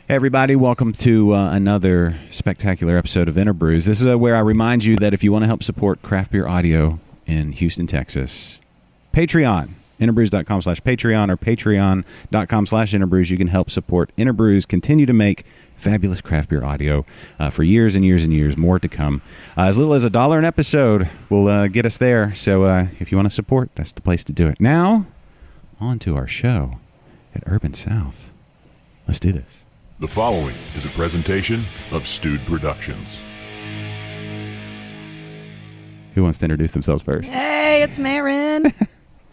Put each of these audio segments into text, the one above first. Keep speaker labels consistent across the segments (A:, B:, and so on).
A: Hey everybody, welcome to another spectacular episode of InterBrews. This is where I remind you that if you want to help support craft beer audio in Houston, Texas, Patreon, interbrews.com/Patreon or patreon.com/InterBrews, you can help support InterBrews continue to make fabulous craft beer audio for years and years and years, more to come. As little as $1 an episode will get us there, so if you want to support, that's the place to do it. Now, on to our show at Urban South. Let's do this.
B: The following is a presentation of Stewed Productions.
A: Who wants to introduce themselves first?
C: Hey, it's Marin.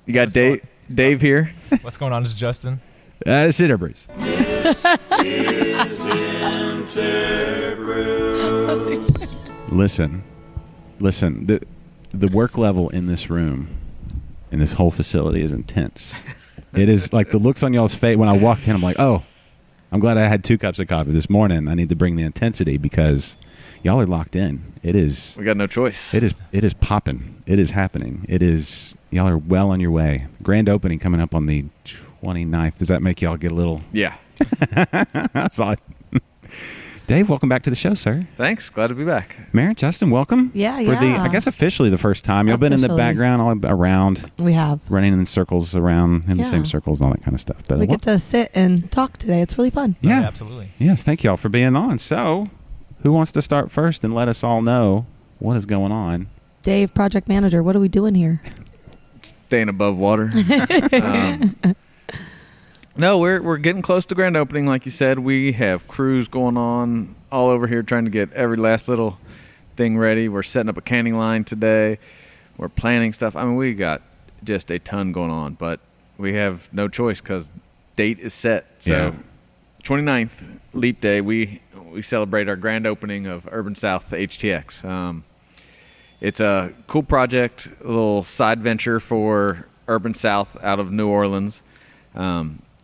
D: You got Dave here.
E: What's going on? This is Justin.
A: It's InterBrews.
B: This is InterBrews.
A: Listen. The work level in this room, in this whole facility, is intense. It is like the looks on y'all's face when I walked in. I'm like, oh, I'm glad I had 2 cups of coffee this morning. I need to bring the intensity because y'all are locked in. It is.
D: We got no choice.
A: It is popping. It is happening. It is. Y'all are well on your way. Grand opening coming up on the 29th. Does that make y'all get a little?
D: Yeah.
A: That's all. Dave, welcome back to the show, sir.
D: Thanks. Glad to be back.
A: Marin, Justin, welcome.
C: Yeah.
A: For I guess officially the first time. Y'all been in the background all around.
C: We have.
A: Running in circles around, in the same circles and all that kind of stuff. But
C: we get to sit and talk today. It's really fun.
A: Yeah.
E: Absolutely.
A: Yes, thank y'all for being on. So, who wants to start first and let us all know what is going on?
C: Dave, project manager, what are we doing here?
D: Staying above water. No, we're getting close to grand opening, like you said. We have crews going on all over here trying to get every last little thing ready. We're setting up a canning line today. We're planning stuff. I mean, we got just a ton going on, but we have no choice because date is set. So 29th, Leap Day, we celebrate our grand opening of Urban South HTX. It's a cool project, a little side venture for Urban South out of New Orleans.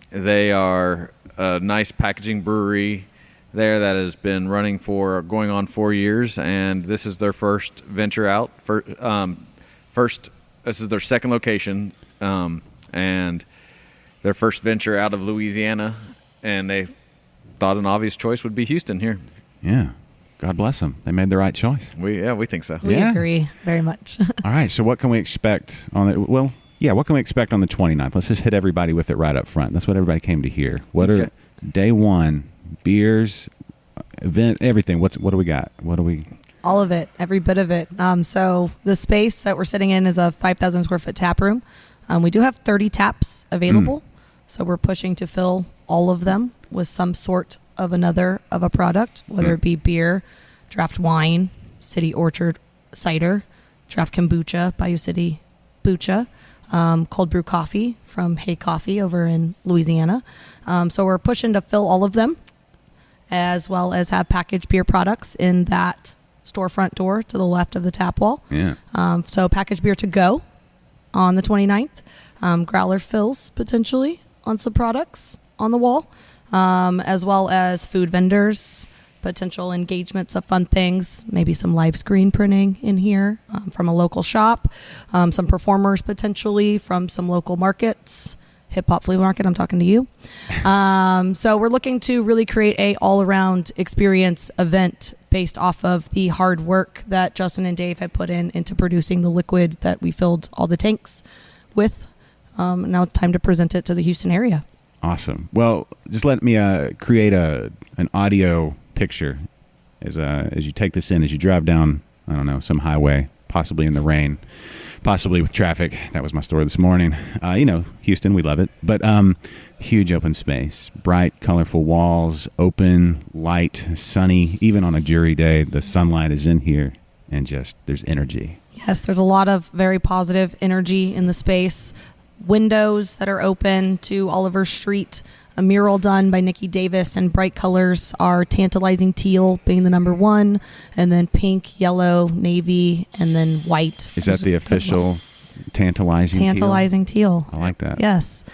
D: They are a nice packaging brewery there that has been running for going on 4 years, and this is their first venture out. This is their second location, and their first venture out of Louisiana, and they thought an obvious choice would be Houston here.
A: Yeah. God bless them. They made the right choice.
D: We think so.
C: We agree very much.
A: All right. So what can we expect on it? Well, yeah, what can we expect on the 29th? Let's just hit everybody with it right up front. That's what everybody came to hear. What are day one, beers, event, everything? What do we got? What do we?
C: All of it, every bit of it. So the space that we're sitting in is a 5,000 square foot tap room. We do have 30 taps available. So we're pushing to fill all of them with some sort of a product, whether it be beer, draft wine, City Orchard cider, draft kombucha, Bayou City Bucha, cold brew coffee from Hay Coffee over in Louisiana. So we're pushing to fill all of them, as well as have packaged beer products in that storefront door to the left of the tap wall.
A: Yeah.
C: So packaged beer to go on the 29th. Growler fills potentially on some products on the wall, as well as food vendors, potential engagements of fun things, maybe some live screen printing in here from a local shop, some performers potentially from some local markets, hip hop flea market, I'm talking to you. So we're looking to really create a all-around experience event based off of the hard work that Justin and Dave had put into producing the liquid that we filled all the tanks with. Now it's time to present it to the Houston area.
A: Awesome. Well, just let me create an audio picture as you take this in, as you drive down, I don't know, some highway, possibly in the rain, possibly with traffic. That was my story this morning. Houston, we love it. But huge open space, bright, colorful walls, open, light, sunny. Even on a jury day, the sunlight is in here and just there's energy.
C: Yes, there's a lot of very positive energy in the space. Windows that are open to Oliver Street, a mural done by Nikki Davis, and bright colors are tantalizing teal being the number one, and then pink, yellow, navy, and then white.
A: Is that the official tantalizing teal? I like that.
C: Yes.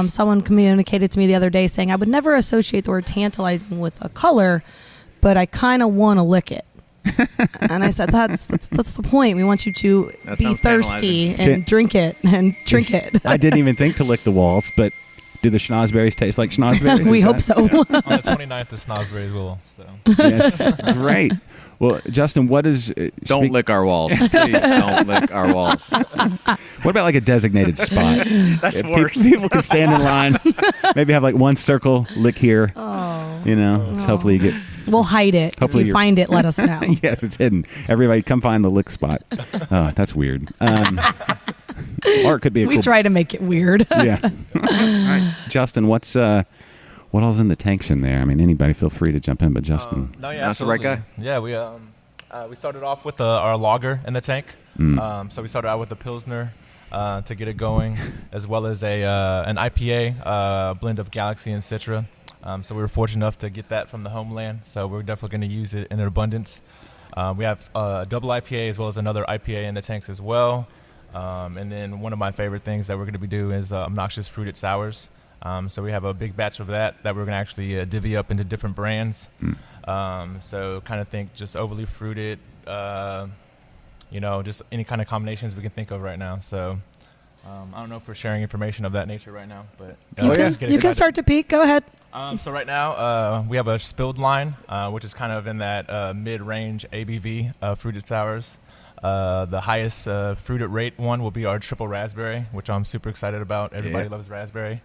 C: Someone communicated to me the other day saying, I would never associate the word tantalizing with a color, but I kind of want to lick it. And I said, that's the point. We want you to be thirsty and drink it and drink it.
A: I didn't even think to lick the walls, but Do the schnozberries taste like schnozberries?
C: We hope so.
E: On the 29th, the snozberries will. So.
A: Yes, great. Well, Justin, what is...
D: Don't lick our walls. Please don't lick our walls.
A: What about like a designated spot?
D: That's
A: If
D: worse.
A: People can stand in line. Maybe have like one circle, lick here.
C: Oh.
A: You know, so hopefully you get...
C: We'll hide it.
A: Hopefully
C: if you
A: you're-
C: find it, let us know.
A: Yes, it's hidden. Everybody come find the lick spot. Oh, that's weird. Or it could be a
C: We
A: cool...
C: try to make it weird.
A: Yeah. All right. Justin, what all's in the tanks in there? I mean, anybody feel free to jump in, but Justin...
E: No, yeah,
D: That's the right
E: absolutely. Yeah, we started off with our lager in the tank. So we started out with the Pilsner to get it going, as well as an IPA, blend of Galaxy and Citra. So we were fortunate enough to get that from the homeland. So we're definitely going to use it in abundance. We have a double IPA as well as another IPA in the tanks as well. And then one of my favorite things that we're going to be doing is obnoxious fruited sours. So we have a big batch of that we're going to actually divvy up into different brands. So kind of think just overly fruited, just any kind of combinations we can think of right now. So I don't know if we're sharing information of that nature right now, but
C: You can start to peek. Go ahead.
E: So right now we have a spilled line, which is kind of in that mid-range ABV fruited sours. The highest fruited rate one will be our triple raspberry, which I'm super excited about. Everybody loves raspberry.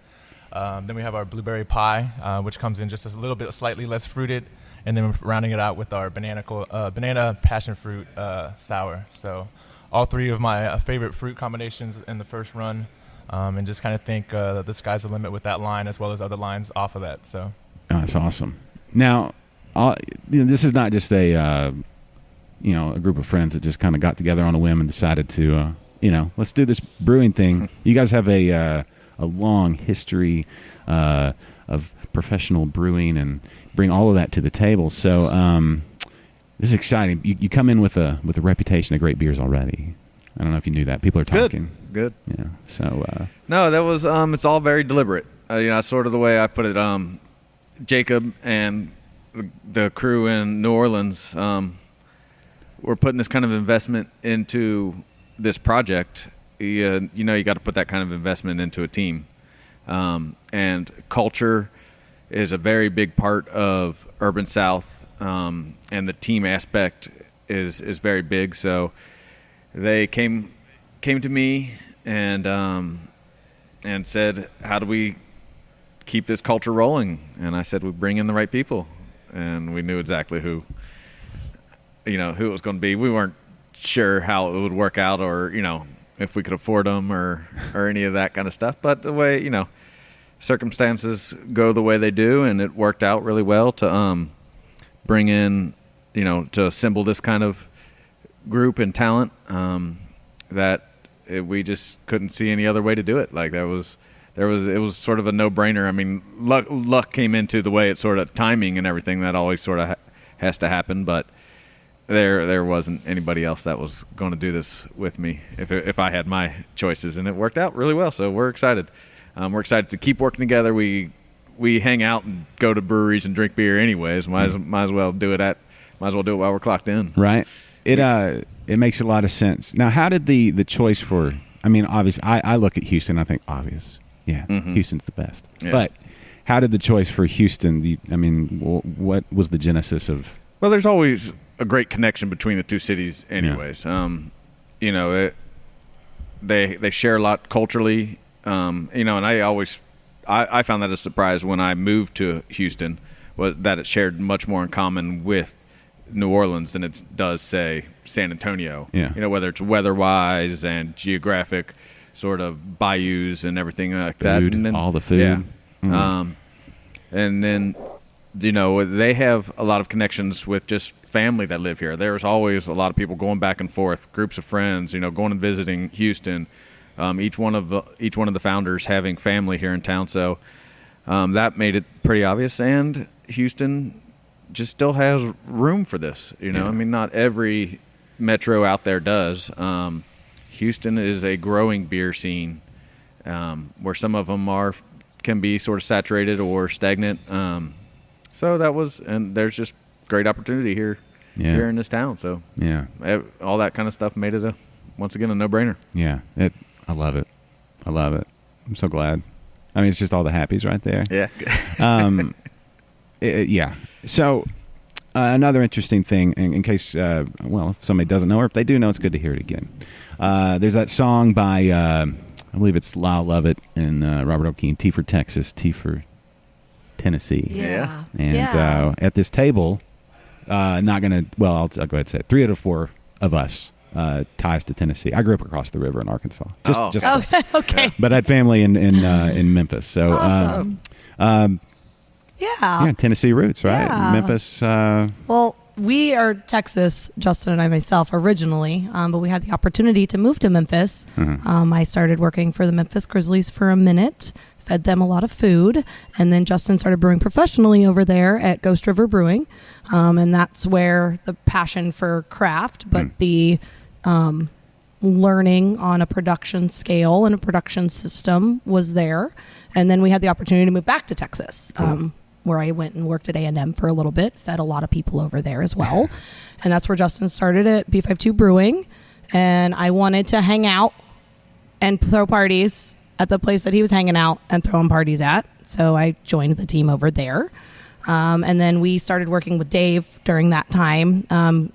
E: Then we have our blueberry pie, which comes in just a little bit slightly less fruited. And then we're rounding it out with our banana passion fruit sour. So all three of my favorite fruit combinations in the first run. And just kind of think that the sky's the limit with that line as well as other lines off of that. So
A: that's awesome. Now, this is not just a group of friends that just kind of got together on a whim and decided to, let's do this brewing thing. You guys have a long history of professional brewing and bring all of that to the table. So this is exciting. You come in with a reputation of great beers already. I don't know if you knew that. People are talking.
D: Good.
A: Yeah. So
D: No, that was it's all very deliberate. Sort of the way I put it. Jacob and the crew in New Orleans, we're putting this kind of investment into this project. You got to put that kind of investment into a team, and culture is a very big part of Urban South, and the team aspect is very big. So they came to me and said, how do we keep this culture rolling? And I said, we bring in the right people. And we knew exactly who it was going to be. We weren't sure how it would work out or, if we could afford them or any of that kind of stuff. But the way, circumstances go the way they do, and it worked out really well to bring in, to assemble this kind of group and talent that we just couldn't see any other way to do it. Like it was sort of a no-brainer. I mean, luck came into the way it sort of timing and everything that always sort of has to happen, but there wasn't anybody else that was going to do this with me if I had my choices, and it worked out really well. So we're excited. We're excited to keep working together. We hang out and go to breweries and drink beer anyways. Might as well do it while we're clocked in.
A: Right. It makes a lot of sense. Now, how did the choice for? I mean, obviously, I look at Houston. I think obvious. Yeah, Houston's the best. Yeah. But how did the choice for Houston? What was the genesis of?
D: Well, there's always a great connection between the two cities, anyways. Yeah. They share a lot culturally. And I found that a surprise when I moved to Houston, was that it shared much more in common with New Orleans than it does, say, San Antonio.
A: Yeah.
D: Whether it's weather-wise and geographic sort of bayous and everything like that.
A: Food,
D: and then,
A: all the food.
D: Yeah.
A: Mm.
D: And then, they have a lot of connections with just family that live here. There's always a lot of people going back and forth, groups of friends, going and visiting Houston. Each one of the founders having family here in town, so that made it pretty obvious. And Houston just still has room for this.
A: Yeah.
D: I mean, not every metro out there does. Houston is a growing beer scene, where some of them can be sort of saturated or stagnant. So and there's just great opportunity here in this town. So all that kind of stuff made it once again a no-brainer.
A: Yeah, I love it. I'm so glad. I mean, it's just all the happies right there.
D: Yeah.
A: Yeah. So another interesting thing, in case, if somebody doesn't know, or if they do know, it's good to hear it again. There's that song by, I believe it's Lyle Lovett and Robert O'Keefe, T for Texas, T for Tennessee.
C: Yeah.
A: And at this table, not going to, well, I'll go ahead and say it. 3 out of 4 of us ties to Tennessee. I grew up across the river in Arkansas.
C: Okay.
A: But I had family in Memphis. So,
C: Awesome.
A: yeah, Tennessee roots, right?
C: Yeah.
A: Memphis.
C: Well, we are Texas, Justin and I myself, originally, but we had the opportunity to move to Memphis. I started working for the Memphis Grizzlies for a minute, fed them a lot of food, and then Justin started brewing professionally over there at Ghost River Brewing, and that's where the passion for craft, but the learning on a production scale and a production system was there. And then we had the opportunity to move back to Texas. Where I went and worked at A&M for a little bit, fed a lot of people over there as well. And that's where Justin started at B52 Brewing. And I wanted to hang out and throw parties at the place that he was hanging out and throwing parties at. So I joined the team over there. And then we started working with Dave during that time.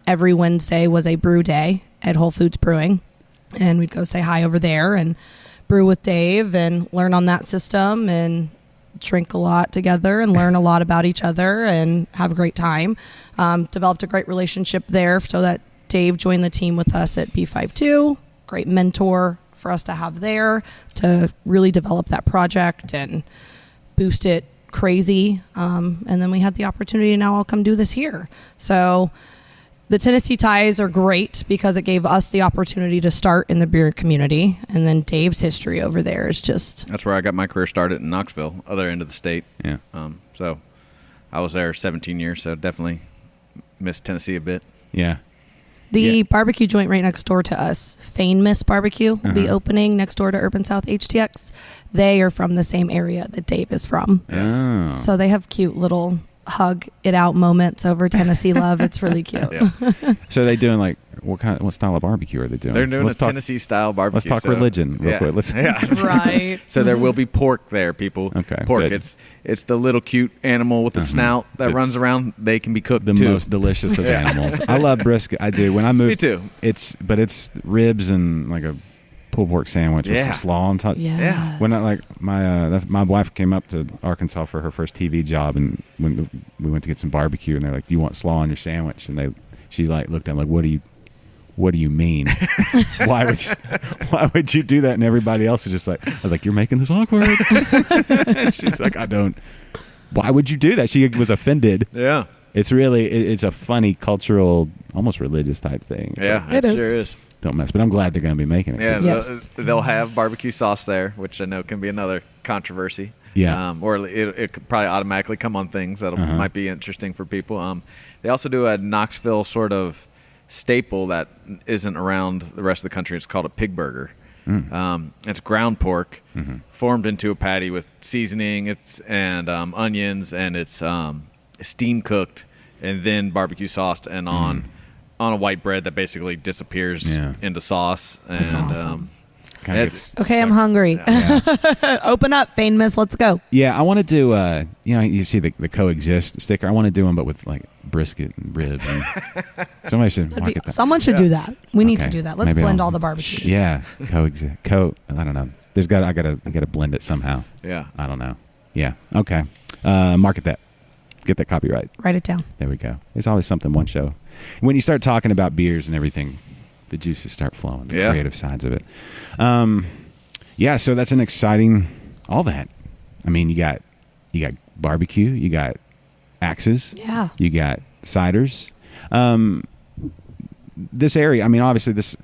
C: Every Wednesday was a brew day at Whole Foods Brewing. And we'd go say hi over there and brew with Dave and learn on that system and drink a lot together and learn a lot about each other and have a great time. Developed a great relationship there so that Dave joined the team with us at B52. Great mentor for us to have there to really develop that project and boost it crazy. And then we had the opportunity to now all come do this here. So the Tennessee ties are great because it gave us the opportunity to start in the beer community. And then Dave's history over there is just...
D: That's where I got my career started in Knoxville, other end of the state.
A: Yeah.
D: So I was there 17 years, so definitely missed Tennessee a bit.
A: Yeah.
C: The barbecue joint right next door to us, Famous Barbecue, will be opening next door to Urban South HTX. They are from the same area that Dave is from.
A: Oh.
C: So they have cute little hug it out moments over Tennessee love. It's really cute.
D: Yeah.
A: So they doing like what style of barbecue are they doing?
D: They're doing
A: Let's
D: a
A: talk,
D: Tennessee style barbecue.
A: Let's talk religion real quick. Let's
C: Right.
D: So there will be pork there, people.
A: Okay,
D: pork.
A: good.
D: It's the little cute animal with the snout that
A: It's
D: runs around. They can be cooked
A: the
D: too.
A: most delicious of animals. I love brisket. I do. When I moved,
D: Me too.
A: It's ribs and like a pulled pork sandwich with some slaw on top.
C: Yeah.
A: When my wife came up to Arkansas for her first TV job, and when we went to get some barbecue, and they're like, "Do you want slaw on your sandwich?" And she like looked at me like, "What do you mean? Why would you do that?" And everybody else is just like, I was like, "You're making this awkward." She's like, "I don't. Why would you do that?" She was offended.
D: Yeah.
A: It's a funny cultural, almost religious type thing.
D: Yeah,
C: It is.
D: sure is.
A: Don't mess. But I'm glad they're going to be making it.
D: Yeah,
C: Yes.
D: they'll have barbecue sauce there, which I know can be another controversy.
A: Yeah.
D: Or it could probably automatically come on things that might be interesting for people. They also do a Knoxville sort of staple that isn't around the rest of the country. It's called a pig burger. It's ground pork formed into a patty with seasoning and onions, and it's steam cooked and then barbecue sauced and on a white bread that basically disappears into sauce.
C: That's
D: and,
C: awesome. Okay, I'm hungry. Open up, Famous. Let's go.
A: Yeah, I want to do. You see the coexist sticker. I want to do one, but with like brisket and ribs. And somebody should market that.
C: Someone should do that. We need to
A: Okay.
C: do that. Let's
A: Maybe
C: blend
A: I'll-
C: all the barbecues.
A: Yeah, coexist. I don't know. I gotta blend it somehow.
D: Yeah.
A: I don't know. Yeah. Okay. Market that. Get that copyright.
C: Write it down.
A: There we go. There's always something one show. When you start talking about beers and everything, the juices start flowing. The
D: Yeah.
A: creative sides of it. So that's an exciting. All that. I mean, you got barbecue. You got axes.
C: Yeah.
A: You got ciders. This area. I mean, obviously, this.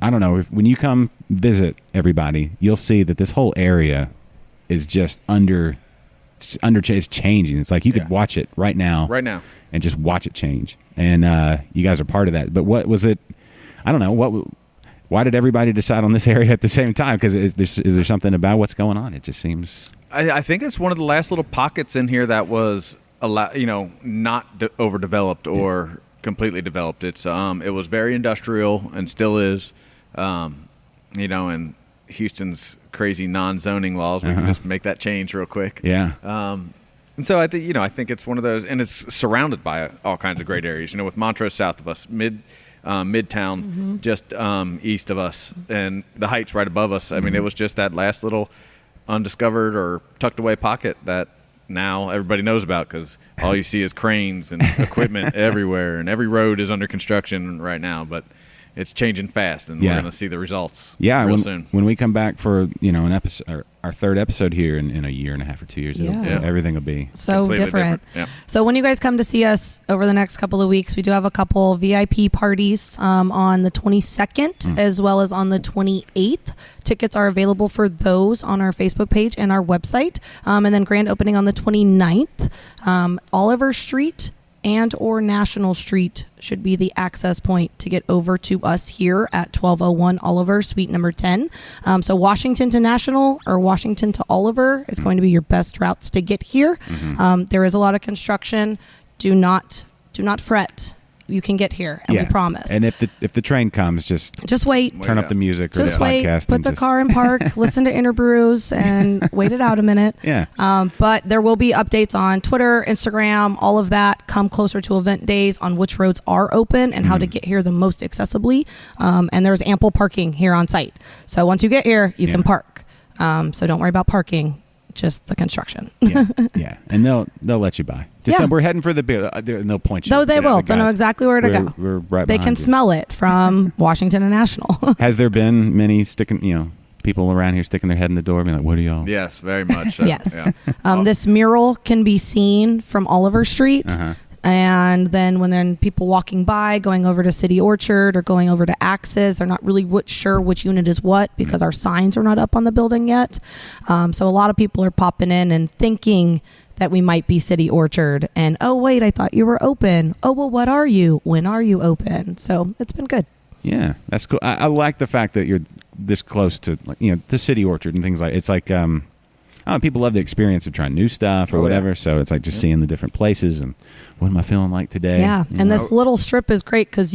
A: I don't know, when you come visit everybody, you'll see that this whole area is just it's changing. It's like you could watch it right now, and just watch it change. And you guys are part of that. But what was it? I don't know. Why did everybody decide on this area at the same time? Because is there something about what's going on? It just seems.
D: I think it's one of the last little pockets in here that was not overdeveloped or completely developed. It's it was very industrial and still is, and Houston's crazy non-zoning laws. We can just make that change real quick.
A: Yeah.
D: And so I think it's one of those, and it's surrounded by all kinds of great areas. With Montrose south of us, Midtown just east of us, and the Heights right above us. I mean, it was just that last little undiscovered or tucked away pocket that now everybody knows about, because all you see is cranes and equipment everywhere, and every road is under construction right now. But it's changing fast, and we're going to see the results real soon.
A: When we come back for an episode, or our third episode here in a year and a half or 2 years, everything will be
C: so different.
D: Yeah.
C: So when you guys come to see us over the next couple of weeks, we do have a couple VIP parties on the 22nd as well as on the 28th. Tickets are available for those on our Facebook page and our website. And then grand opening on the 29th. Oliver Street and or National Street should be the access point to get over to us here at 1201 Oliver, suite number 10. So Washington to National or Washington to Oliver is going to be your best routes to get here. There is a lot of construction. Do not fret. You can get here, and we promise.
A: And if the train comes, just
C: wait.
A: Turn up the music or
C: Just
A: the
C: wait.
A: podcast.
C: Put the car in park. Listen to InterBrews and wait it out a minute.
A: Yeah.
C: But there will be updates on Twitter, Instagram, all of that. Come closer to event days on which roads are open and how to get here the most accessibly. And there's ample parking here on site. So once you get here, you can park. So don't worry about parking. Just the construction.
A: Yeah, and they'll let you by. Just we're heading for the beer, and they'll point you.
C: No, they will. They'll know exactly where to go.
A: We're right.
C: They can smell it from Washington and National.
A: Has there been many people around here sticking their head in the door, being like, "What are y'all?"
D: Yes, very much.
C: Yes. This mural can be seen from Oliver Street. And then people walking by, going over to City Orchard or going over to Axis, they're not really sure which unit is what because our signs are not up on the building yet. So a lot of people are popping in and thinking that we might be City Orchard. And, oh, wait, I thought you were open. Oh, well, what are you? When are you open? So it's been good.
A: Yeah, that's cool. I like the fact that you're this close to the City Orchard and things like it's like people love the experience of trying new stuff or whatever. So it's like just seeing the different places and what am I feeling like today?
C: Yeah, and this little strip is great because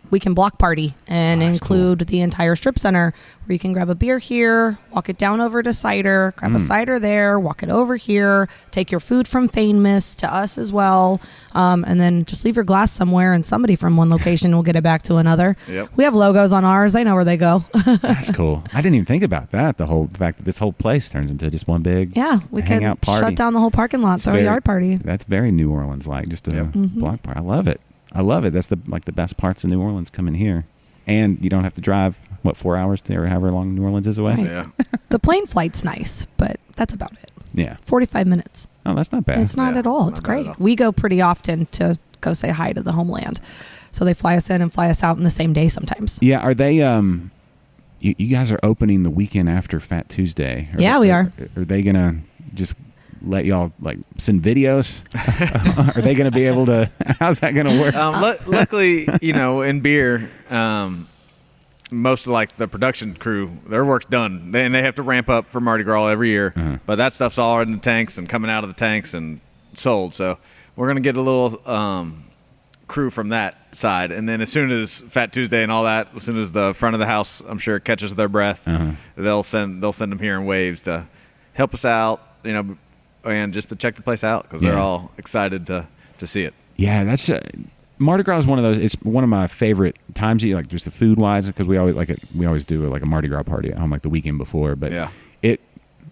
C: we can block party and include the entire strip center where you can grab a beer here, walk it down over to cider, grab a cider there, walk it over here, take your food from Famous to us as well, and then just leave your glass somewhere and somebody from one location will get it back to another.
D: Yep.
C: We have logos on ours. They know where they go.
A: That's cool. I didn't even think about that. The fact that this whole place turns into just one big
C: we can
A: hangout party.
C: Shut down the whole parking lot, throw a yard party.
A: That's very New Orleans-like, just a block party. I love it. That's the best parts of New Orleans coming here. And you don't have to drive, 4 hours to or however long New Orleans is away?
C: Right.
D: Yeah.
C: The plane flight's nice, but that's about it.
A: Yeah.
C: 45 minutes.
A: Oh, that's not bad.
C: It's not at all. It's great. We go pretty often to go say hi to the homeland. So they fly us in and fly us out in the same day sometimes.
A: Yeah. Are they, you guys are opening the weekend after Fat Tuesday.
C: We are.
A: Are they going to just let y'all send videos? Are they going to be able to? How's that going to work?
D: Luckily, in beer, most of the production crew, their work's done, and they have to ramp up for Mardi Gras every year. But that stuff's all in the tanks and coming out of the tanks and sold. So we're going to get a little crew from that side, and then as soon as Fat Tuesday and all that, as soon as the front of the house, I'm sure, catches their breath, they'll send them here in waves to help us out. And just to check the place out because they're all excited to see it. Yeah,
A: that's Mardi Gras is one of those. It's one of my favorite times, just the food wise, because we always do a Mardi Gras party at home the weekend before. But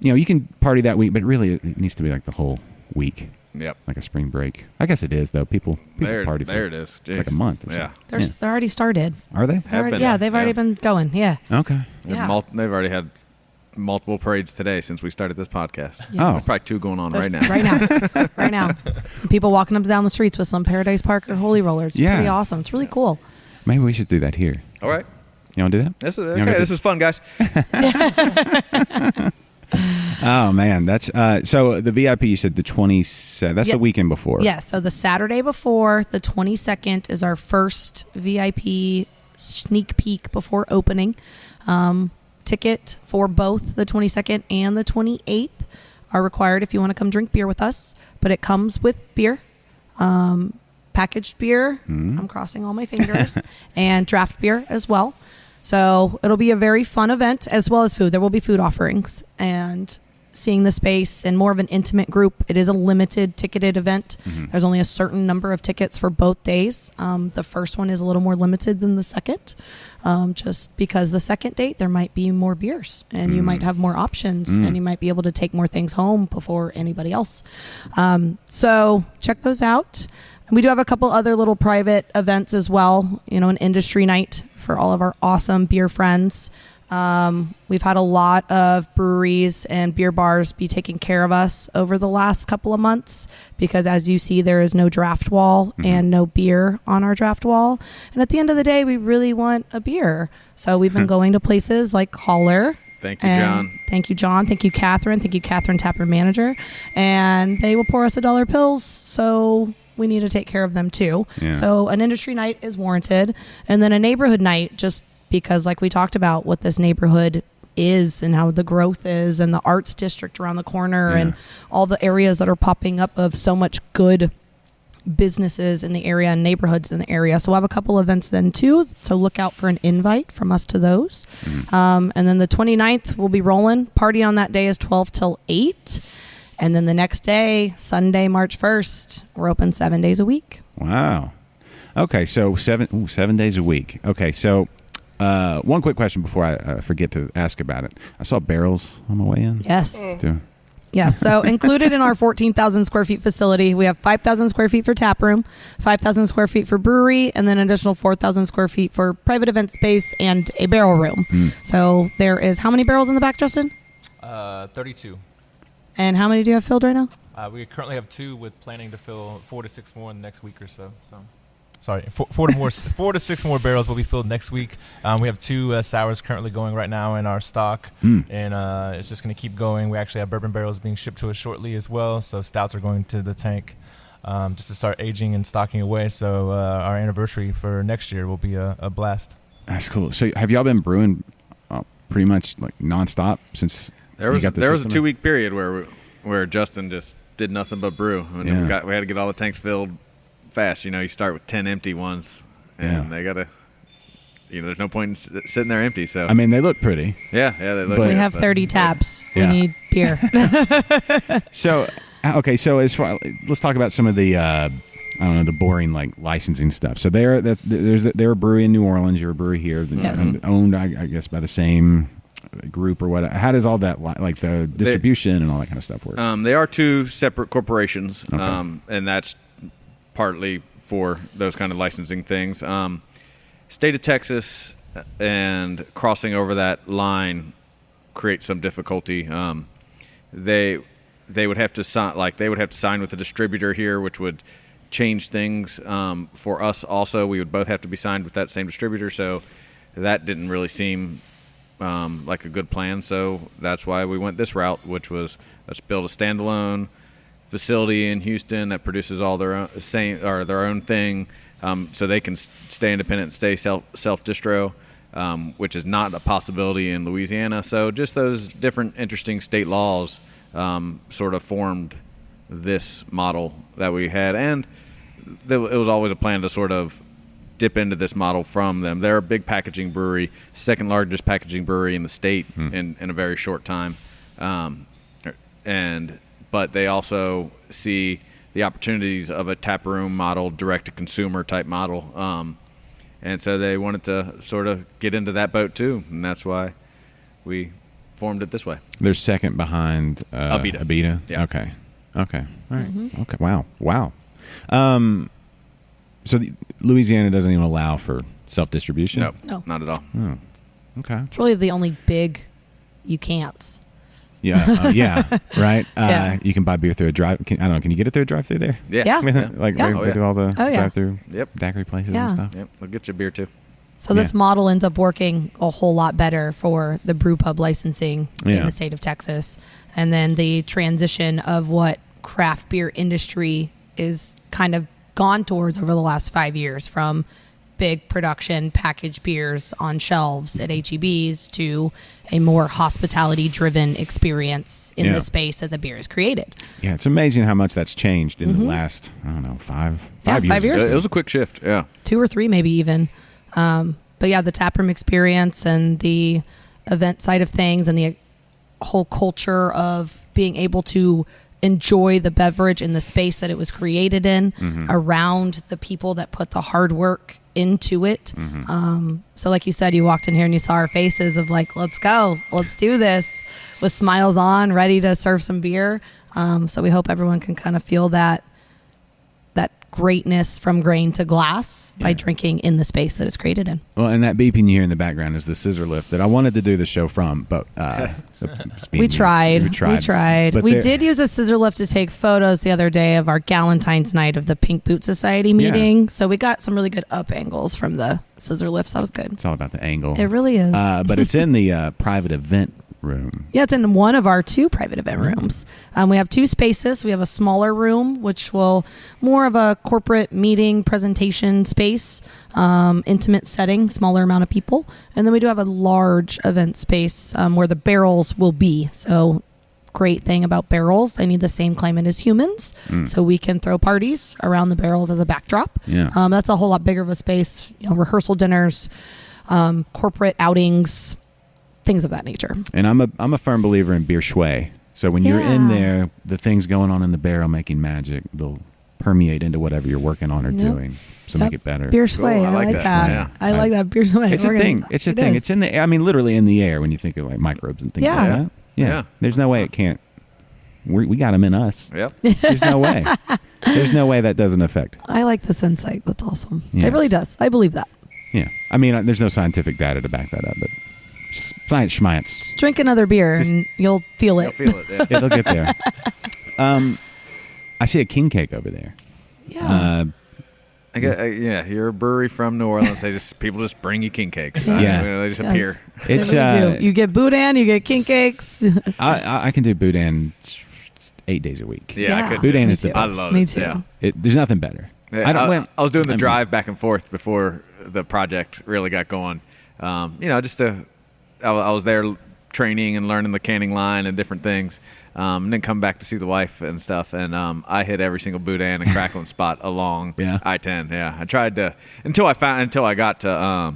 A: you can party that week, but really it needs to be the whole week.
D: Yep,
A: like a spring break. I guess it is though. People party.
D: There it is. Jeez.
A: It's like a month.
C: They're already started.
A: Are they?
C: They've already been going. Yeah.
A: Okay.
D: They've already had multiple parades today since we started this podcast.
C: Yes. Oh,
D: probably 2 going on right now.
C: Right now. People walking up and down the streets with some Paradise Park or Holy Rollers. It's pretty awesome. It's really cool.
A: Maybe we should do that here.
D: All right.
A: You want to do that?
D: This is okay. This is fun, guys.
A: Oh man, that's so the VIP. You said the 27th. That's the weekend before.
C: Yeah. So the Saturday before, the 22nd, is our first VIP sneak peek before opening. Ticket for both the 22nd and the 28th are required if you want to come drink beer with us, but it comes with beer, packaged beer, I'm crossing all my fingers, and draft beer as well. So it'll be a very fun event, as well as food. There will be food offerings and seeing the space and more of an intimate group. It is a limited ticketed event. There's only a certain number of tickets for both days. The first one is a little more limited than the second, just because the second date there might be more beers and you might have more options and you might be able to take more things home before anybody else. So check those out. And we do have a couple other little private events as well, an industry night for all of our awesome beer friends. We've had a lot of breweries and beer bars be taking care of us over the last couple of months because, as you see, there is no draft wall and no beer on our draft wall. And at the end of the day, we really want a beer. So we've been going to places like Holler.
D: Thank you, John.
C: Thank you, John. Thank you, Catherine. Thank you, Catherine, Tapper Manager. And they will pour us $1 pills. So we need to take care of them too.
A: Yeah.
C: So an industry night is warranted. And then a neighborhood night, just because like we talked about what this neighborhood is and how the growth is and the arts district around the corner and all the areas that are popping up of so much good businesses in the area and neighborhoods in the area. So we'll have a couple events then too. So look out for an invite from us to those. And then the 29th we'll be rolling. Party on that day is 12 till 8. And then the next day, Sunday, March 1st, we're open 7 days a week.
A: Wow. Okay, so 7 days a week. Okay, so one quick question before I forget to ask about it. I saw barrels on my way in.
C: Yes.
A: Yes.
C: So included in our 14,000 square feet facility, we have 5,000 square feet for tap room, 5,000 square feet for brewery, and then an additional 4,000 square feet for private event space and a barrel room. So there is how many barrels in the back, Justin?
E: 32.
C: And how many do you have filled right now?
E: We currently have 2 with planning to fill 4 to 6 more in the next week or so. Sorry, 4 to 6 more barrels will be filled next week. We have 2 sours currently going right now in our stock, and it's just going to keep going. We actually have bourbon barrels being shipped to us shortly as well, so stouts are going to the tank just to start aging and stocking away. So our anniversary for next year will be a blast.
A: That's cool. So have y'all been brewing pretty much like nonstop since
D: there was a 2-week period where Justin just did nothing but brew, and we had to get all the tanks filled fast. You start with 10 empty ones, and they gotta. There's no point in sitting there empty. So
A: I mean, they look pretty.
D: Yeah, they look.
C: We have 30 tabs. We need beer.
A: So okay, so as far let's talk about some of the the boring like licensing stuff. So they're a brewery in New Orleans. You're a brewery here, owned I guess by the same group or what. How does all that like the distribution and all that kind of stuff work?
D: They are 2 separate corporations,
A: Okay.
D: and that's partly for those kind of licensing things. State of Texas and crossing over that line creates some difficulty. They would have to sign with the distributor here, which would change things for us. Also, we would both have to be signed with that same distributor, so that didn't really seem like a good plan. So that's why we went this route, which was let's build a standalone facility in Houston that produces all their own thing, so they can stay independent and stay self-distro, which is not a possibility in Louisiana. So just those different interesting state laws sort of formed this model that we had, and it was always a plan to sort of dip into this model from them. They're a big packaging brewery, second largest packaging brewery in the state in a very short time, but they also see the opportunities of a tap room model, direct-to-consumer type model. And so they wanted to sort of get into that boat too, and that's why we formed it this way.
A: They're second behind
D: Abita.
A: Yeah. Okay. All right. Okay. Wow. So Louisiana doesn't even allow for self-distribution?
D: No, not at all.
A: Oh, okay.
C: It's really the only big you can'ts.
A: Yeah, right.
C: Yeah.
A: You can buy beer through a drive. Can you get it through a drive-through there?
C: Yeah.
A: They do all the drive-through
D: Yep.
A: daiquiri places
C: Yeah.
A: and stuff.
D: Yep, we'll get you beer too.
C: So this model ends up working a whole lot better for the brew pub licensing in the state of Texas. And then the transition of what craft beer industry is kind of gone towards over the last 5 years, from big production packaged beers on shelves at HEBs to a more hospitality-driven experience in the space that the beer is created.
A: Yeah, it's amazing how much that's changed in the last, I don't know, five years.
C: 5 years.
D: It was a quick shift,
C: 2 or 3 maybe even. But But yeah, the taproom experience and the event side of things and the whole culture of being able to enjoy the beverage in the space that it was created in, around the people that put the hard work into it. So like you said, you walked in here and you saw our faces of like, let's go, let's do this, with smiles on, ready to serve some beer. So we hope everyone can kind of feel that greatness from grain to glass by drinking in the space that it's created in.
A: Well, and that beeping you hear in the background is the scissor lift that I wanted to do the show from, but
C: we tried.
A: But
C: We did use a scissor lift to take photos the other day of our Galentine's night of the Pink Boot Society meeting.
A: Yeah.
C: So we got some really good up angles from the scissor lifts. That was good.
A: It's all about the angle.
C: It really is.
A: But it's in the private event room.
C: Yeah, it's in one of our 2 private event rooms. We have 2 spaces. We have a smaller room, which will more of a corporate meeting presentation space, intimate setting, smaller amount of people. And then we do have a large event space where the barrels will be. So great thing about barrels, they need the same climate as humans. So we can throw parties around the barrels as a backdrop.
A: Yeah.
C: That's a whole lot bigger of a space, rehearsal dinners, corporate outings, things of that nature.
A: And I'm a firm believer in beer shui. So when you're in there, the things going on in the barrel making magic, they'll permeate into whatever you're working on or doing. So make it better.
C: Beer sway.
D: Cool.
C: I like that.
D: Yeah.
C: I like that. Beer sway.
A: It's a thing. It's a thing. It's in the air. I mean, literally in the air when you think of like microbes and things like that. Yeah. There's no way it can't. We got them in us.
D: Yep.
A: There's no way. There's no way that doesn't affect.
C: I like this insight. That's awesome.
A: Yeah.
C: It really does. I believe that.
A: Yeah. I mean, there's no scientific data to back that up, but science schmience.
C: Just drink another beer and you'll feel it.
D: You'll feel it. Yeah.
A: It'll get there. I see a king cake over there.
C: Yeah.
D: You're a brewery from New Orleans. People just bring you king cakes.
A: Yeah.
D: They just appear.
A: It's
C: They really do. You get boudin, you get king cakes.
A: I can do boudin 8 days a week.
D: Yeah,
C: Yeah.
D: I could.
A: Boudin is the
C: too.
A: best.
D: I love
C: Me
D: it.
C: too.
D: Yeah.
A: There's nothing better.
D: Yeah, I was doing the drive back and forth before the project really got going. I was there training and learning the canning line and different things, and then come back to see the wife and stuff. And I hit every single boudin and crackling spot along I-10. Yeah, I tried to until I got to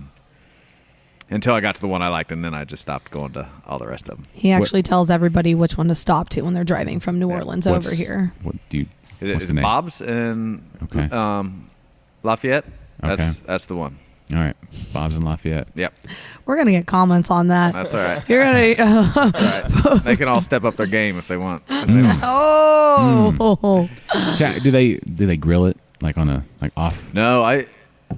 D: the one I liked, and then I just stopped going to all the rest of them.
C: He actually tells everybody which one to stop to when they're driving from New Orleans over here.
A: What do you?
D: Is
A: What's
D: it
A: the name?
D: Bob's and Lafayette? That's the one.
A: All right, Bob's and Lafayette.
D: Yep.
C: We're going to get comments on that.
D: That's all right.
C: You're going to...
D: That's all right. They can all step up their game if they want.
C: Oh!
A: So, do they grill it like on a off?
D: No,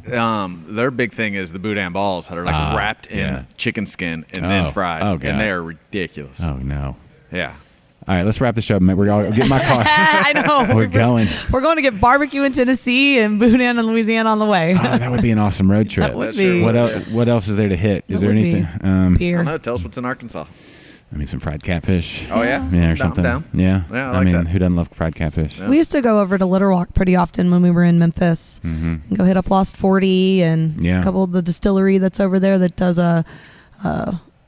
D: their big thing is the boudin balls that are wrapped in chicken skin and then fried,
A: God.
D: and they are ridiculous.
A: Oh no.
D: Yeah.
A: All right, let's wrap the show. We're all get in my car.
C: I know.
A: We're going.
C: We're going to get barbecue in Tennessee and boudin in Louisiana on the way.
A: Oh, that would be an awesome road trip.
C: That would
D: That's
C: be.
D: true.
A: What else is there to hit? Is
C: That
A: there
C: would be.
A: anything?
D: I
C: Beer.
D: don't know. Tell us what's in Arkansas.
A: I mean, some fried catfish.
D: Oh yeah.
A: Yeah, or
D: Down,
A: something.
D: down.
A: Yeah.
D: Yeah, I
A: I
D: like
A: mean,
D: that.
A: who doesn't love fried catfish?
D: Yeah.
C: We used to go over to Little Rock pretty often when we were in Memphis.
A: Mm-hmm.
C: Go hit up Lost 40 and a couple of the distillery that's over there that does a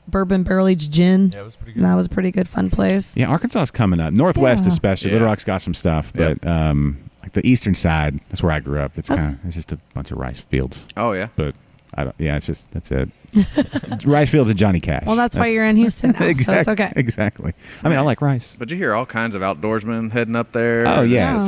C: bourbon barrel-aged gin.
E: Yeah, it was pretty good.
C: And that was a pretty good, fun place.
A: Yeah, Arkansas is coming up. Northwest
C: Yeah.
A: especially.
D: Yeah.
A: Little Rock's got some stuff, but like the eastern side, that's where I grew up. It's it's just a bunch of rice fields.
D: Oh yeah.
A: But I don't. Yeah, that's it. Rice fields and Johnny Cash.
C: Well, that's why you're in Houston now, so it's okay.
A: Exactly. I mean, I like rice.
D: But you hear all kinds of outdoorsmen heading up there.
A: Oh, yeah.
D: It's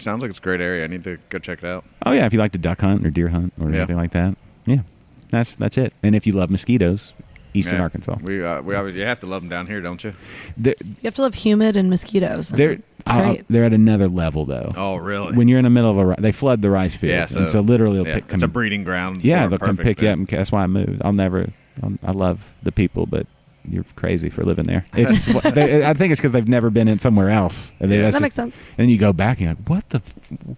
D: sounds like it's a great area. I need to go check it out.
A: Oh yeah, if you like to duck hunt or deer hunt or anything like that, yeah, that's it. And if you love mosquitoes, Eastern Arkansas.
D: We obviously you have to love them down here, don't you?
C: You have to love humid and mosquitoes.
A: They're
C: great.
A: They're at another level though.
D: Oh really?
A: When you're in the middle of they flood the rice fields,
D: Yeah,
A: and so literally
D: it's a breeding ground.
A: Yeah,
D: for
A: they'll come
D: perfect,
A: pick you up. And that's why I moved. I love the people, but you're crazy for living there. It's I think it's because they've never been in somewhere else. And
C: That makes sense.
A: And you go back and you're like,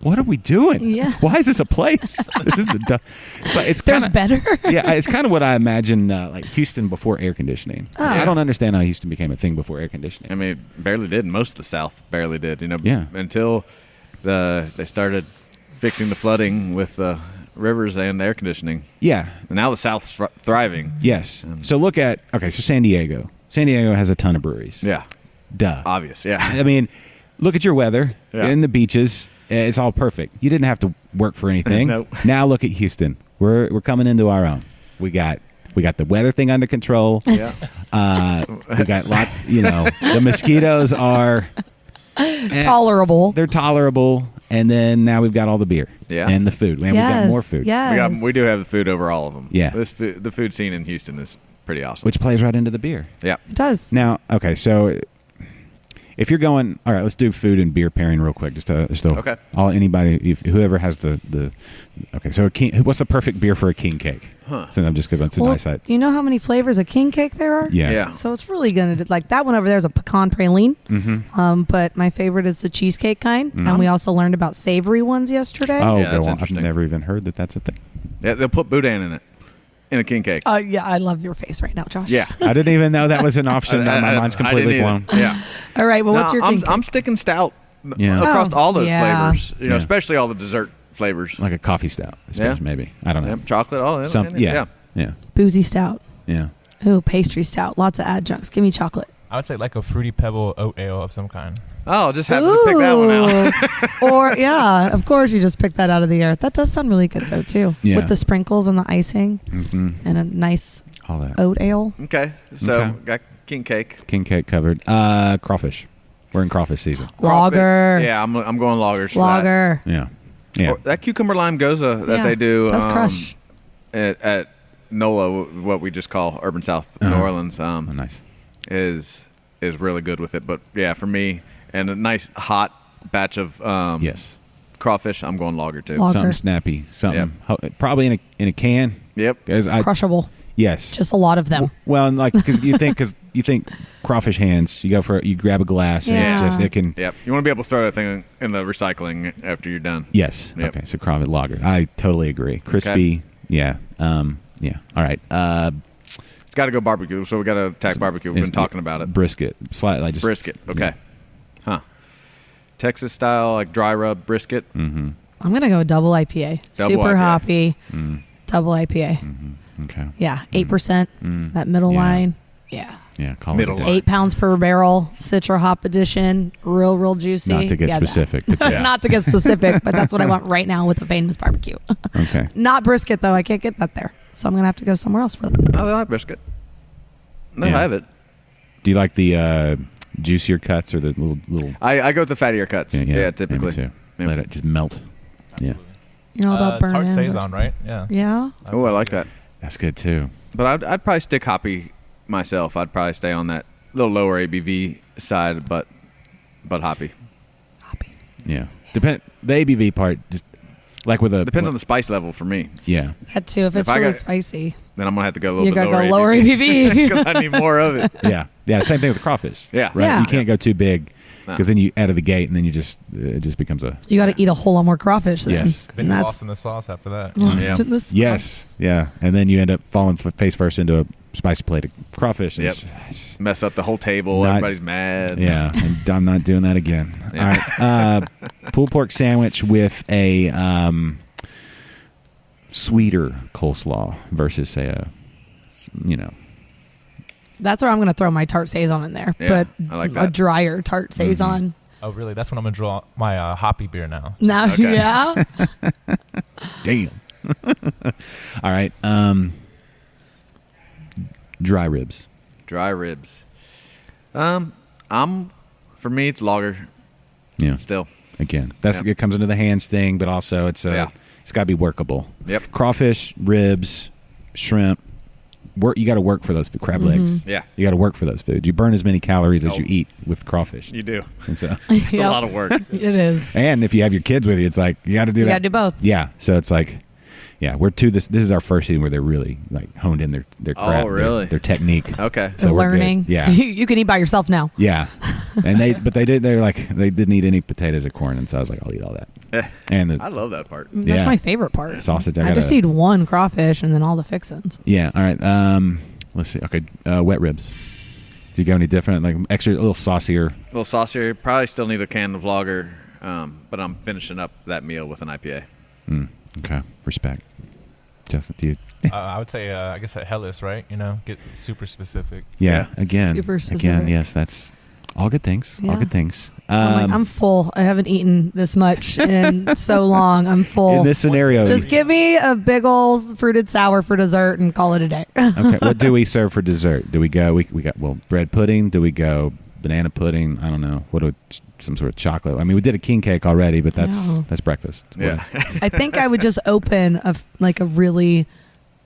A: what are we doing?
C: Yeah.
A: Why is this a place? This is it's
C: There's
A: kinda,
C: better.
A: yeah, it's kind of what I imagine like Houston before air conditioning.
C: Oh.
A: I don't understand how Houston became a thing before air conditioning.
D: I mean, it barely did. Most of the South barely did.
A: Yeah.
D: Until they started fixing the flooding with the rivers and air conditioning.
A: Yeah.
D: And now the South's thriving.
A: Yes. So look at so San Diego. San Diego has a ton of breweries.
D: Yeah.
A: Duh.
D: Obvious. Yeah.
A: I mean, look at your weather and the beaches. It's all perfect. You didn't have to work for anything.
D: Nope.
A: Now look at Houston. We're coming into our own. We got the weather thing under control.
D: Yeah.
A: We got lots. The mosquitoes are
C: Tolerable.
A: They're tolerable, and then now we've got all the beer.
D: Yeah.
A: And the food. Man, we've got more food.
C: Yes.
D: We do have the food over all of them.
A: Yeah.
D: The food scene in Houston is pretty awesome.
A: Which plays right into the beer.
D: Yeah.
C: It does.
A: Now, okay, so if you're going, all right, let's do food and beer pairing real quick.
D: Okay.
A: Whoever has the okay. So what's the perfect beer for a king cake?
D: Huh.
A: So just because it's an eyesight.
C: Do you know how many flavors of king cake there are?
A: Yeah.
D: Yeah.
C: So it's really gonna like that one over there is a pecan praline.
A: Mm-hmm.
C: But my favorite is the cheesecake kind, and we also learned about savory ones yesterday.
A: Oh,
D: Yeah, that's
A: I've
D: interesting.
A: never even heard that that's a thing.
D: Yeah, they'll put boudin in it, in a king cake.
C: Yeah, I love your face right now, Josh.
D: Yeah.
A: I didn't even know that was an option. My mind's
D: I
A: completely
D: didn't
A: blown.
D: either. Yeah.
C: All right. Well, what's your king
D: I'm
C: cake?
D: sticking stout
A: Yeah.
D: across all those
C: yeah.
D: flavors.
A: Yeah.
D: Especially all the dessert flavors.
A: Like a coffee stout, I suppose,
D: Yeah.
A: maybe. I don't know.
D: Yep, chocolate, all in it.
A: Yeah.
C: Boozy stout.
A: Yeah.
C: Ooh, pastry stout. Lots of adjuncts. Give me chocolate.
E: I would say like a fruity pebble oat ale of some kind.
D: Oh, just happened to pick that one out.
C: Or yeah, of course you just picked that out of the air. That does sound really good though too.
A: Yeah.
C: With the sprinkles and the icing and a nice
A: All that.
C: oat ale.
D: Okay, so
A: Okay.
D: got king cake.
A: King cake covered. Crawfish. We're in crawfish season.
C: Lager.
D: Yeah, I'm going lagers. for that.
C: Lager.
A: Yeah. Yeah.
D: Or that cucumber lime goza that
C: Yeah,
D: they do
C: does crush.
D: at NOLA, what we just call Urban South New
A: Uh-huh.
D: Orleans,
A: Oh, nice.
D: is really good with it. But yeah, for me, and a nice hot batch of
A: Yes.
D: crawfish, I'm going lager too.
C: Lager.
A: Something snappy. Something. Probably in a can.
D: Yep.
A: 'Cause
C: Crushable.
A: Yes.
C: Just a lot of them.
A: Well, and because you think crawfish hands, you grab a glass and it's
C: Yeah.
A: just it can.
D: Yep. You want to be able to throw that thing in the recycling after you're done.
A: Yes.
D: Yep.
A: Okay. So crawfish lager. I totally agree. Crispy.
D: Okay.
A: Yeah. Yeah. All right.
D: It's got to go barbecue, so we got to attack barbecue. We've been talking about it.
A: Brisket. Slightly just
D: Brisket. Okay.
A: Yeah.
D: Huh. Texas style, like dry rub brisket.
A: Mm-hmm.
C: I'm gonna go double IPA.
D: Double
C: Super
D: IPA.
C: hoppy. Double IPA.
A: Okay.
C: Yeah, 8%. That middle
A: Yeah.
C: line. Yeah.
A: Yeah. Call
D: Middle
A: it a day.
D: line.
C: 8 pounds per barrel. Citra hop edition. Real juicy.
A: Not to get
C: Yeah, that.
A: specific.
D: Yeah.
C: Not to get specific, but that's what I want right now with the famous barbecue.
A: Okay.
C: Not brisket though. I can't get that there, so I'm gonna have to go somewhere else for that.
D: Oh, they like brisket. No,
A: Yeah.
D: I have it.
A: Do you like the juicier cuts or the little?
D: I go with the fattier cuts. Yeah, typically.
A: Me too.
D: Yeah.
A: Let it just melt. Yeah.
C: You're all about
E: Tart
C: burn-ins.
E: saison, right? Yeah.
C: Yeah.
D: Oh, I like that.
A: That's good too.
D: But I'd probably stick hoppy myself. I'd probably stay on that little lower ABV side, but hoppy.
C: Hoppy.
A: Yeah. The ABV part just like with a
D: Depends on the spice level for me.
A: Yeah.
C: That too. If it's
D: I
C: really
D: got-
C: spicy,
D: Then I'm gonna have to go a little
C: you
D: bit
C: gotta go lower ABV.
D: because I need more of it.
A: Yeah. Yeah. Same thing with the crawfish.
D: Yeah.
A: Right.
C: Yeah.
A: You can't go too big
D: No.
A: because then you out of the gate and then it just becomes a
C: You got to eat a whole lot more crawfish then.
A: Yes.
E: Then
C: And
E: you're
C: that's
E: lost in the sauce after that.
C: lost
D: Yeah.
C: in the sauce.
A: yes. Yeah. And then you end up falling face first into a spicy plate of crawfish. And
D: Yep.
A: it's-
D: Mess up the whole table.
A: Not-
D: Everybody's mad.
A: Yeah, and I'm not doing that again.
D: Yeah.
A: All right, pulled pork sandwich with a sweeter coleslaw versus say
C: That's where I'm going to throw my tart saison in there.
D: Yeah,
C: but
D: I like
C: a
D: that.
C: drier tart saison.
E: Oh, really? That's when I'm gonna draw my hoppy beer now.
C: Now,
D: Okay.
C: yeah.
A: damn. All right, dry ribs.
D: Dry ribs. For me it's lager
A: Yeah,
D: still.
A: again, that's
D: Yep.
A: it comes into the hands thing, but also it's
D: Yeah.
A: it's got to be workable.
D: Yep.
A: Crawfish, ribs, shrimp. You got to work for those crab legs.
D: Yeah.
A: You got to work for those foods. You burn as many calories as
D: Oh.
A: you eat with crawfish.
D: You do.
A: And so,
D: It's
C: Yep.
D: a lot of work.
C: It is.
A: and if you have your kids with you, it's like you got to do
C: You
A: that.
C: got to do both.
A: Yeah. So it's like, yeah, we're to this. This is our first season where they're really like honed in their
D: Oh,
A: craft,
D: really?
A: their technique.
D: Okay.
A: So we're good.
C: Learning.
A: Yeah.
C: So you can eat by yourself now.
A: Yeah. And they didn't eat any potatoes or corn, and so I was like, I'll eat all that. And
D: I
A: the
D: love that part.
C: That's
A: Yeah.
C: my favorite part.
A: sausage.
C: I just eat one crawfish and then all the fixins.
A: Yeah. All right. Let's see. Okay. Wet ribs. Do you go any different? Like extra, a little saucier.
D: A little saucier. Probably still need a can of lager, but I'm finishing up that meal with an IPA.
A: Okay. Respect. Justin, do you?
E: I would say, I guess at Hellas, right? You know, get super specific.
A: Yeah.
D: Yeah.
A: Again.
C: Super
A: Again.
C: specific.
A: Yes. That's All good things. All
C: Yeah.
A: good things.
C: I'm full. I haven't eaten this much in so long. I'm full.
A: In this scenario,
C: Just give me a big old fruited sour for dessert and call it a day.
A: okay. What do we serve for dessert? Do we go? We got bread pudding. Do we go banana pudding? I don't know. Some sort of chocolate. I mean, we did a king cake already, but that's breakfast.
D: Yeah.
C: I think I would just open a really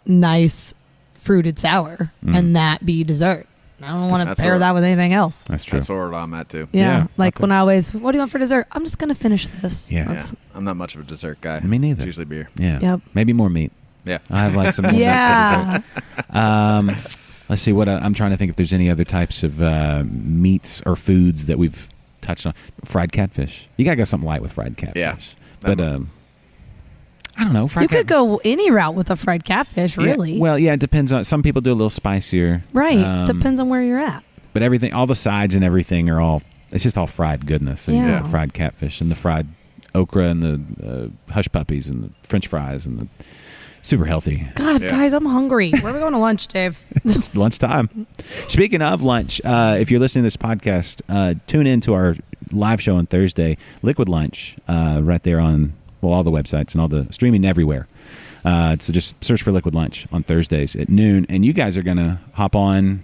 C: nice fruited sour and that be dessert. I don't want to pair that with anything else.
A: That's true.
D: That's where I'm at too.
C: Yeah. Like
A: okay.
C: when I always, what do you want for dessert? I'm just going to finish this.
A: Yeah.
D: I'm not much of a dessert guy.
A: Me neither.
D: It's usually beer.
A: Yeah.
C: Yep.
A: Maybe more meat.
D: Yeah.
A: I have like some more meat for dessert. Let's see what I'm trying to think if there's any other types of meats or foods that we've touched on. Fried catfish. You gotta go something light with fried catfish.
D: Yeah.
A: But I don't know.
C: You could go any route with a fried catfish, really.
A: Yeah, well, yeah, it depends on. Some people do a little spicier.
C: Right. Depends on where you're at.
A: But everything, all the sides and everything are all. It's just all fried goodness. So you
C: Yeah.
A: got fried catfish and the fried okra and the hush puppies and the French fries and the super healthy.
C: God, guys, I'm hungry. Where are we going to lunch, Dave?
A: It's lunchtime. Speaking of lunch, if you're listening to this podcast, tune in to our live show on Thursday, Liquid Lunch, right there on all the websites and all the streaming everywhere. So just search for Liquid Lunch on Thursdays at noon, and you guys are going to hop on.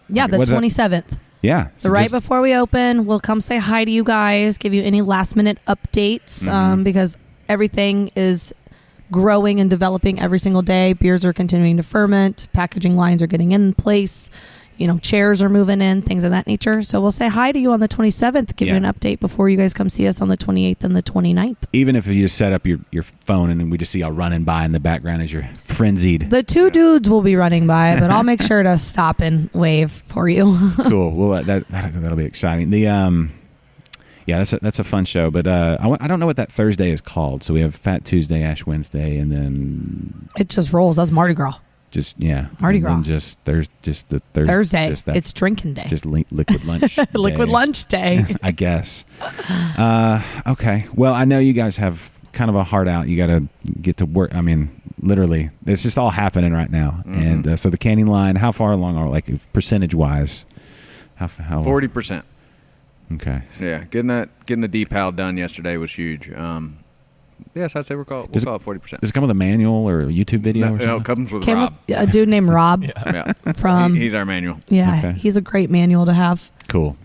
C: Yeah, the 27th.
A: Yeah.
C: So right before we open, we'll come say hi to you guys, give you any last-minute updates, because everything is growing and developing every single day. Beers are continuing to ferment. Packaging lines are getting in place. Chairs are moving in, things of that nature. So we'll say hi to you on the 27th, give you an update before you guys come see us on the 28th and the 29th.
A: Even if you just set up your phone and we just see y'all running by in the background as you're frenzied.
C: The two dudes will be running by, but I'll make sure to stop and wave for you.
A: Cool. Well, that'll be exciting. That's a fun show. But I don't know what that Thursday is called. So we have Fat Tuesday, Ash Wednesday, and then
C: It just rolls. That's Mardi Gras.
A: Mardi
C: Gras.
A: And the
C: Thursday.
A: Just that,
C: It's drinking day.
A: just liquid lunch.
C: Liquid
A: day,
C: lunch day.
A: I guess. Okay. Well, I know you guys have kind of a heart out. You got to get to work. I mean, literally, it's just all happening right now. And so the canning line. How far along are percentage wise? How
D: 40%.
A: Okay.
D: Yeah, getting the decal done yesterday was huge. Yes, I'd say we'll call it 40%.
A: Does it come with a manual or a YouTube video? or something?
D: No, it comes with
C: Came
D: Rob.
C: with a dude named Rob
D: Yeah.
C: from.
D: He's our manual.
C: Yeah,
A: Okay.
C: he's a great manual to have.
A: Cool.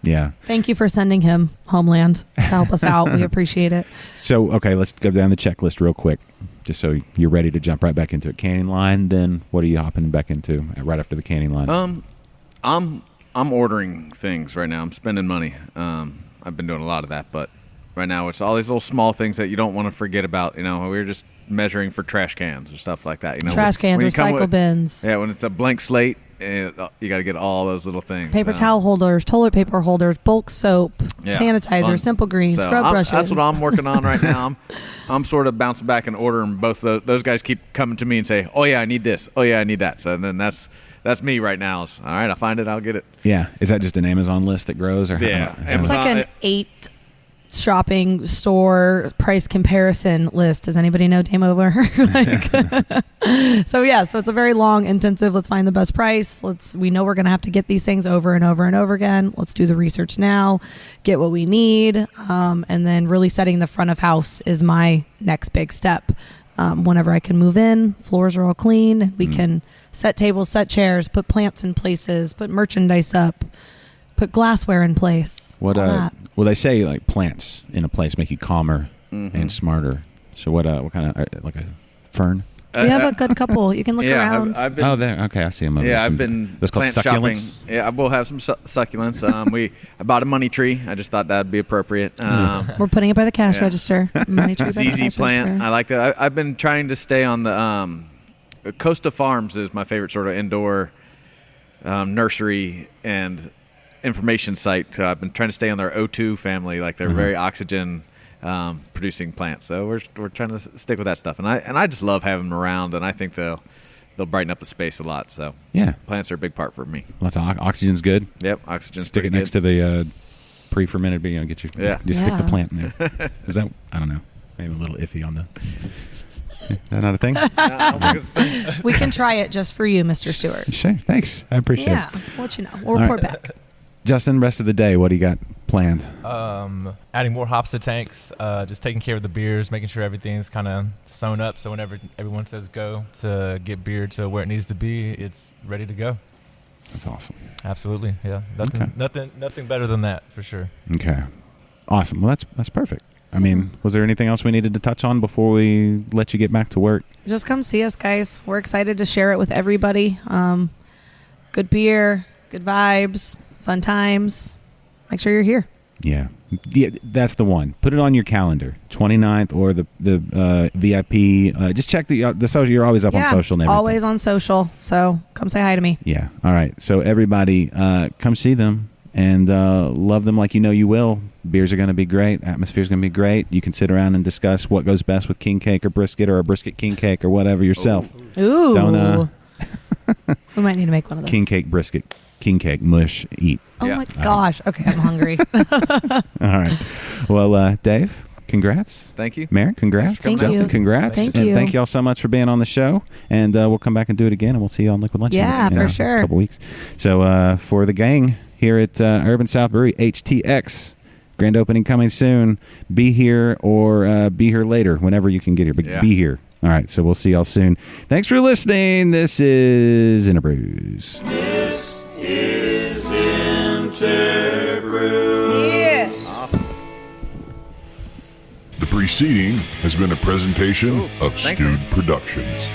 A: Yeah.
C: Thank you for sending him Homeland to help us out. We appreciate it.
A: So, okay, let's go down the checklist real quick, just so you're ready to jump right back into it. Canning line, then what are you hopping back into right after the canning line?
D: I'm ordering things right now. I'm spending money. I've been doing a lot of that, but right now it's all these little small things that you don't want to forget about. We were just measuring for trash cans or stuff like that.
C: Trash cans, recycle bins.
D: Yeah, when it's a blank slate, you got to get all those little things.
C: Paper towel holders, toilet paper holders, bulk soap, sanitizer,
D: fun.
C: Simple Green, scrub brushes.
D: That's what I'm working on right now. I'm sort of bouncing back and ordering both. Those guys keep coming to me and say, "Oh yeah, I need this. Oh yeah, I need that." So then that's me right now. All right, I'll find it. I'll get it.
A: Yeah. Is that just an Amazon list that grows? Or
D: Yeah.
C: It's like an 8 shopping store price comparison list. Does anybody know Dame Over? So it's a very long, intensive. Let's find the best price. We know we're going to have to get these things over and over and over again. Let's do the research now, get what we need, and then really setting the front of house is my next big step. Whenever I can move in, floors are all clean. We can set tables, set chairs, put plants in places, put merchandise up, put glassware in place.
A: Well, they say like plants in a place make you calmer and smarter. So what kind of like a fern?
C: We have a good couple. You can look around.
D: I've been,
A: there. Okay, I see them.
D: I've been
A: those called
D: plant shopping.
A: succulents.
D: Yeah, I will have some succulents. I bought a money tree. I just thought that'd be appropriate.
C: We're putting it by the cash register. Money tree by the
D: ZZ
C: cash
D: plant.
C: register.
D: I like that. I've been trying to stay on the Costa Farms is my favorite sort of indoor nursery and information site. I've been trying to stay on their O2 family, like they're very oxygen producing plants. So we're trying to stick with that stuff, and I just love having them around, and I think they'll brighten up the space a lot. So
A: Yeah.
D: plants are a big part for me.
A: Lots of oxygen's good.
D: Yep, oxygen's
A: Stick it next to the pre-fermented beer. Get your just stick the
C: Yeah.
A: plant in there. Is that? I don't know. Maybe a little iffy on the. Is that not a thing?
D: I don't think it's a thing.
C: We can try it just for you, Mr. Stewart.
A: Sure. Thanks. I appreciate
C: Yeah,
A: it.
C: we'll let you know. We'll report back.
A: Justin, rest of the day, what do you got planned?
E: Adding more hops to tanks, just taking care of the beers, making sure everything's kind of sewn up. So whenever everyone says go to get beer to where it needs to be, it's ready to go.
A: That's awesome.
E: Absolutely, yeah. Nothing better than that for sure.
A: Okay, awesome. Well, that's perfect. I mean, was there anything else we needed to touch on before we let you get back to work?
C: Just come see us, guys. We're excited to share it with everybody. Good beer, good vibes, fun times. Make sure you're here.
A: Yeah, that's the one. Put it on your calendar, 29th or the VIP. Just check the social. You're always up on social and everything.
C: Always on social. So come say hi to me.
A: Yeah. All right. So everybody, come see them and love them like you know you will. Beers are going to be great. Atmosphere's going to be great. You can sit around and discuss what goes best with king cake or brisket or a brisket king cake or whatever yourself.
C: Ooh.
A: Don't,
C: we might need to make one of those.
A: King cake brisket. King cake mush eat.
C: Oh my gosh. Okay, I'm hungry.
A: All right. Well, Dave, congrats.
D: Thank you.
A: Marin, congrats.
C: Thank
A: Justin,
C: you.
A: congrats.
C: Thank
A: and
C: you.
A: thank you all so much for being on the show. And we'll come back and do it again, and we'll see you on Liquid Lunch in
C: for
A: a
C: sure.
A: couple weeks. So for the gang here at Urban South Brewery, HTX, grand opening coming soon. Be here or be here later, whenever you can get here. But be here. All right, so we'll see y'all soon. Thanks for listening. This is InterBrews.
F: This is InterBrews.
C: Yeah.
D: Awesome.
B: The preceding has been a presentation of
D: Thanks,
B: Stewed
D: man.
B: Productions.